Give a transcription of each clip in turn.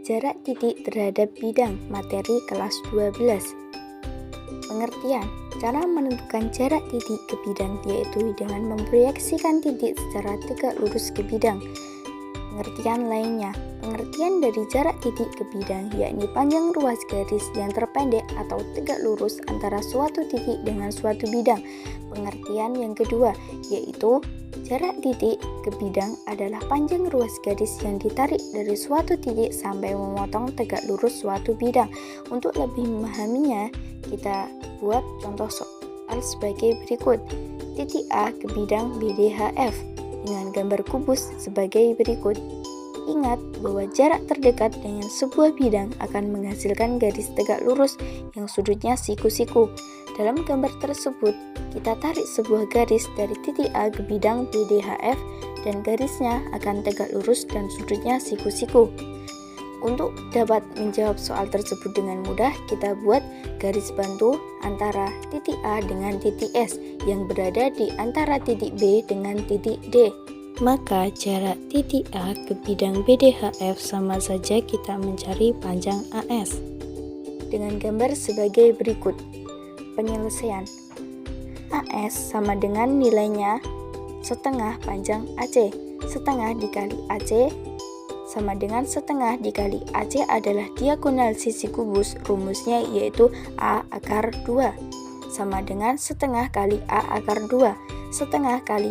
Jarak titik terhadap bidang materi kelas 12. Pengertian: cara menentukan jarak titik ke bidang yaitu dengan memproyeksikan titik secara tegak lurus ke bidang. Pengertian lainnya, pengertian dari jarak titik ke bidang yakni panjang ruas garis yang terpendek atau tegak lurus antara suatu titik dengan suatu bidang. Pengertian yang kedua yaitu jarak titik ke bidang adalah panjang ruas garis yang ditarik dari suatu titik sampai memotong tegak lurus suatu bidang. Untuk lebih memahaminya, kita buat contoh soal sebagai berikut. Titik A ke bidang BDHF dengan gambar kubus sebagai berikut. Ingat bahwa jarak terdekat dengan sebuah bidang akan menghasilkan garis tegak lurus yang sudutnya siku-siku. Dalam gambar tersebut, kita tarik sebuah garis dari titik A ke bidang BDHF dan garisnya akan tegak lurus dan sudutnya siku-siku. Untuk dapat menjawab soal tersebut dengan mudah, kita buat garis bantu antara titik A dengan titik S yang berada di antara titik B dengan titik D. Maka jarak titik A ke bidang BDHF sama saja kita mencari panjang AS. Dengan gambar sebagai berikut. Penyelesaian. AS sama dengan nilainya setengah panjang AC. Setengah dikali AC sama dengan setengah dikali AC adalah diagonal sisi kubus, rumusnya yaitu A akar 2 sama dengan setengah kali A akar 2. Setengah kali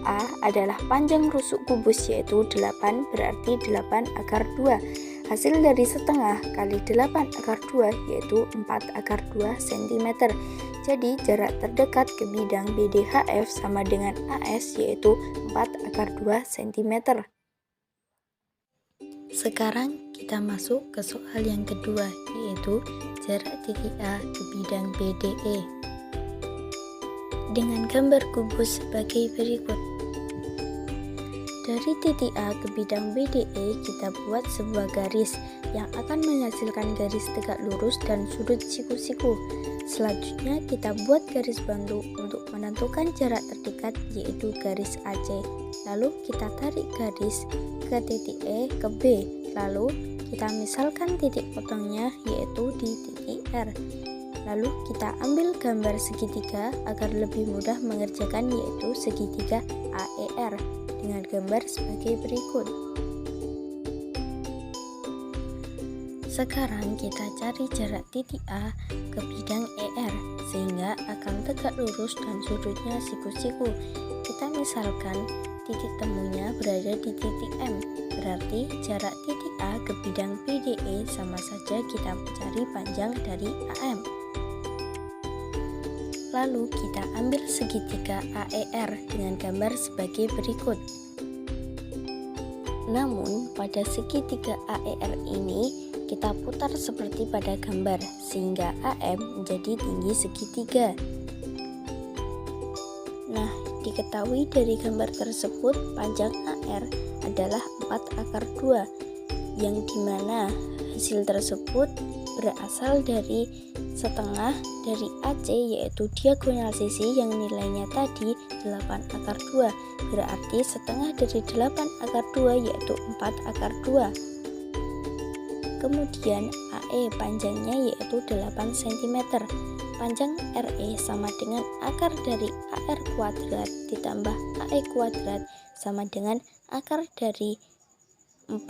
A adalah panjang rusuk kubus yaitu 8, berarti 8 akar 2. Hasil dari setengah kali 8 akar 2 yaitu 4 akar 2 cm. Jadi jarak terdekat ke bidang BDHF sama dengan AS yaitu 4 akar 2 cm. Sekarang kita masuk ke soal yang kedua, yaitu jarak titik A ke bidang BDE. Dengan gambar kubus sebagai berikut. Dari titik A ke bidang BDE, kita buat sebuah garis yang akan menghasilkan garis tegak lurus dan sudut siku-siku. Selanjutnya kita buat garis bantu untuk menentukan jarak terdekat, yaitu garis AC. Lalu kita tarik garis ke titik E ke B. Lalu kita misalkan titik potongnya yaitu di titik R. Lalu kita ambil gambar segitiga agar lebih mudah mengerjakan, yaitu segitiga AER dengan gambar sebagai berikut. Sekarang kita cari jarak titik A ke bidang ER sehingga akan tegak lurus dan sudutnya siku-siku. Kita misalkan titik temunya berada di titik M, berarti jarak titik A ke bidang BDE sama saja kita mencari panjang dari AM. Lalu kita ambil segitiga AER dengan gambar sebagai berikut. Namun pada segitiga AER ini kita putar seperti pada gambar sehingga AM menjadi tinggi segitiga. Nah, diketahui dari gambar tersebut panjang AR adalah 4 akar 2 yang dimana hasil tersebut berasal dari setengah dari AC yaitu diagonal sisi yang nilainya tadi 8 akar 2, berarti setengah dari 8 akar 2 yaitu 4 akar 2. Kemudian AE panjangnya yaitu 8 cm. Panjang RE sama dengan akar dari AR kuadrat ditambah AE kuadrat sama dengan akar dari 4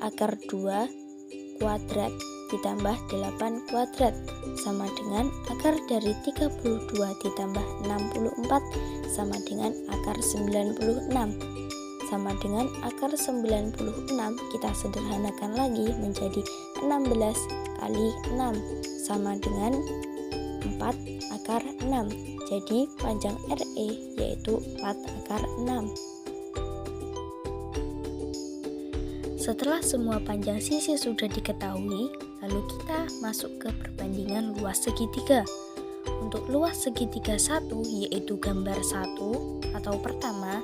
akar 2 kuadrat ditambah 8 kuadrat sama dengan akar dari 32 ditambah 64 sama dengan akar 96 sama dengan akar 96. Kita sederhanakan lagi menjadi 16 kali 6 sama dengan 4 akar 6. Jadi panjang RE yaitu 4 akar 6. Setelah semua panjang sisi sudah diketahui, lalu kita masuk ke perbandingan luas segitiga. Untuk luas segitiga 1 yaitu gambar 1 atau pertama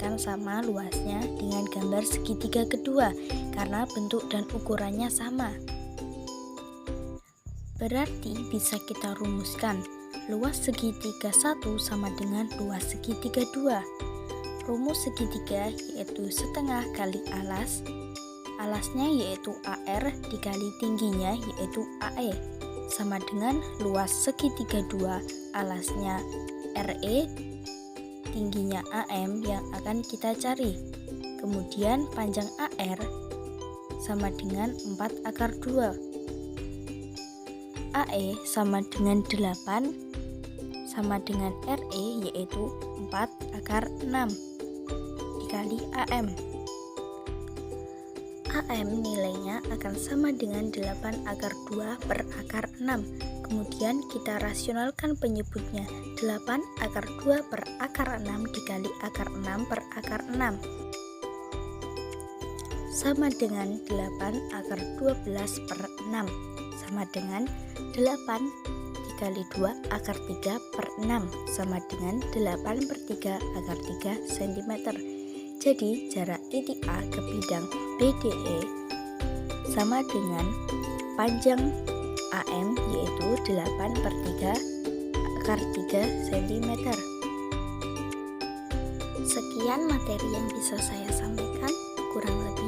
akan sama luasnya dengan gambar segitiga kedua karena bentuk dan ukurannya sama. Berarti bisa kita rumuskan luas segitiga 1 sama dengan luas segitiga 2. Rumus segitiga yaitu setengah kali alas Alasnya yaitu AR dikali tingginya yaitu AE sama dengan luas segitiga 2 alasnya RE tingginya AM yang akan kita cari. Kemudian panjang AR sama dengan 4 akar 2. AE sama dengan 8 sama dengan RE yaitu 4 akar 6 dikali AM. AM nilainya akan sama dengan 8 akar 2 per akar 6. Kemudian kita rasionalkan penyebutnya 8 akar 2 per akar 6 dikali akar 6 per akar 6 sama dengan 8 akar 12 per 6 sama dengan 8 dikali 2 akar 3 per 6 sama dengan 8 per 3 akar 3 cm. Jadi jarak titik A ke bidang BDE sama dengan panjang AM yaitu 8 per 3 akar 3 cm. Sekian materi yang bisa saya sampaikan, kurang lebih